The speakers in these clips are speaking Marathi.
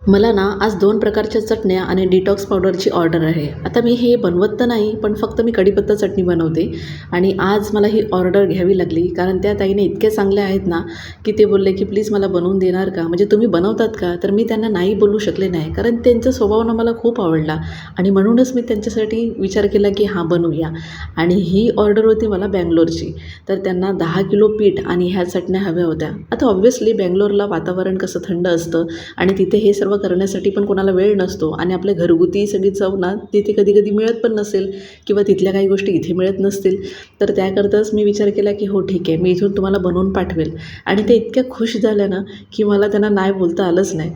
मला ना आज 2 प्रकारच्या चटण्या आणि डिटॉक्स पावडरची ऑर्डर आहे. आता मी हे बनवत तर नाही, पण फक्त मी कढीपत्ता चटणी बनवते आणि आज मला ही ऑर्डर घ्यावी लागली. कारण त्या ताईने इतक्या चांगल्या आहेत ना, की ते बोलले, की "प्लीज मला बनवून देणार का? म्हणजे तुम्ही बनवतात का?" तर मी त्यांना नाही बोलू शकले नाही. कारण त्यांचा स्वभाव ना मला खूप आवडला आणि म्हणूनच मी त्यांच्यासाठी विचार केला, की हां, बनवूया. आणि ही ऑर्डर होती मला बंगलोरची. तर त्यांना 10 किलो पीठ आणि ह्या चटण्या हव्या होत्या. आता ऑब्व्हियसली बंगलोरला वातावरण कसं थंड असतं आणि तिथे हे सर्व करण्यासाठी पण कोणाला वेळ नसतो आणि आपल्या घरगुती सगळी चव ना तिथे कधी-कधी मिळत पण नसेल किंवा तिथल्या काही गोष्टी इथे मिळत नसतील. तर त्याकरताच मी विचार केला, की हो ठीक आहे, मी इथून तुम्हाला बनवून पाठवेल. आणि त्या इतक्या खुश झाल्या ना, की मला त्यांना नाही बोलता आलंच नाही.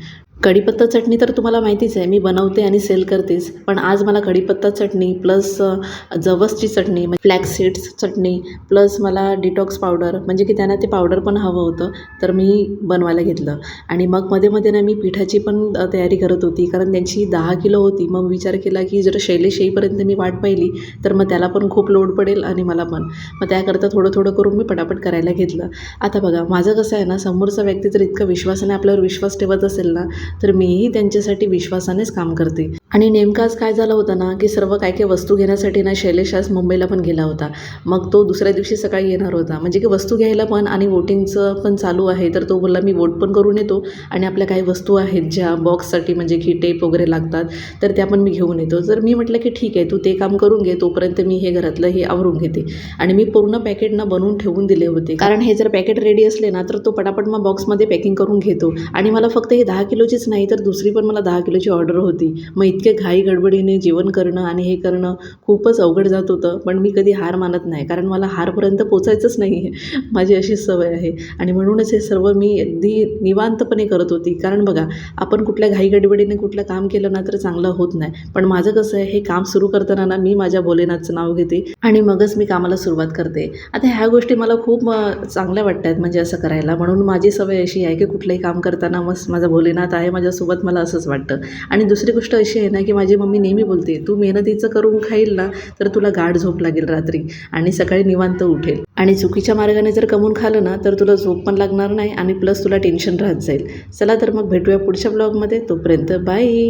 कढीपत्ता चटणी तर तुम्हाला माहितीच आहे, मी बनवते आणि सेल करतेच. पण आज मला कढीपत्ता चटणी प्लस जवसची चटणी, फ्लॅक्स सीड्स चटणी प्लस मला डिटॉक्स पावडर म्हणजे की त्यांना ते पावडर पण हवं होतं, तर मी बनवायला घेतलं. आणि मग मध्ये-मध्ये ना मी पिठाची पण तयारी करत होती, कारण त्यांची 10 किलो होती. मग विचार केला, की जर शैलेश येईपर्यंत मी वाट पाहिली, तर मग त्याला पण खूप लोड पडेल आणि मला पण. मग त्याकरता थोडं-थोडं करून मी पटापट करायला घेतलं. आता बघा, माझं कसं आहे ना, समोरचा व्यक्ती जर इतका विश्वासाने आपल्यावर विश्वास ठेवत असेल ना, तर मीही त्यांच्यासाठी विश्वासानेच काम करते. आणि नेमकं आज काय झालं होतं ना, की सर्व काय-काय वस्तू घेण्यासाठी ना शैलेश आज मुंबईला पण गेला होता. मग तो दुसऱ्या दिवशी सकाळी येणार होता. म्हणजे की वस्तू घ्यायला पण आणि वोटिंगचं पण चालू आहे. तर तो बोलला, "मी वोट पण करून येतो आणि आपल्या काही वस्तू आहेत ज्या बॉक्ससाठी म्हणजे की टेप वगैरे लागतात, तर त्या पण मी घेऊन येतो." तर मी म्हटलं, की "ठीक आहे, तू ते काम करून घे, तोपर्यंत मी हे घरातलं हे आवरून घेते." आणि मी पूर्ण पॅकेट ना बनवून ठेवून दिले होते. कारण हे जर पॅकेट रेडी असले ना, तर तो पटापट मग बॉक्समध्ये पॅकिंग करून घेतो. आणि मला फक्त हे 10 किलोचीच नाही, तर दुसरी पण मला 10 किलोची ऑर्डर होती. मग इतके घाई गडबडीने जेवण करणं आणि हे करणं खूपच अवघड जात होतं. पण मी कधी हार मानत नाही, कारण मला हारपर्यंत पोचायचंच नाही आहे. माझी अशीच सवय आहे आणि म्हणूनच हे सर्व मी अगदी निवांतपणे करत होती. कारण बघा, आपण कुठल्या घाई गडबडीने कुठलं काम केलं ना, तर चांगलं होत नाही. पण माझं कसं आहे, हे काम सुरू करताना ना मी माझ्या भोलेनाथचं नाव घेते आणि मगच मी कामाला सुरुवात करते. आता ह्या गोष्टी मला खूप चांगल्या वाटतात म्हणजे असं करायला. म्हणून माझी सवय अशी आहे, की कुठलंही काम करताना मस्त माझा भोलेनाथ आहे माझ्यासोबत, मला असंच वाटतं. आणि दुसरी गोष्ट अशी आहे ना, की माझी मम्मी नेहमी बोलते, "तू मेहनतीचं करून खाईल ना, तर तुला गाढ झोप लागेल रात्री आणि सकाळी निवांत उठेल. आणि चुकीच्या मार्गाने जर कमवून खाल्लं ना, तर तुला झोप पण लागणार नाही आणि प्लस तुला टेन्शन राहत जाईल." चला तर मग भेटूया पुढच्या ब्लॉगमध्ये. तोपर्यंत बाय.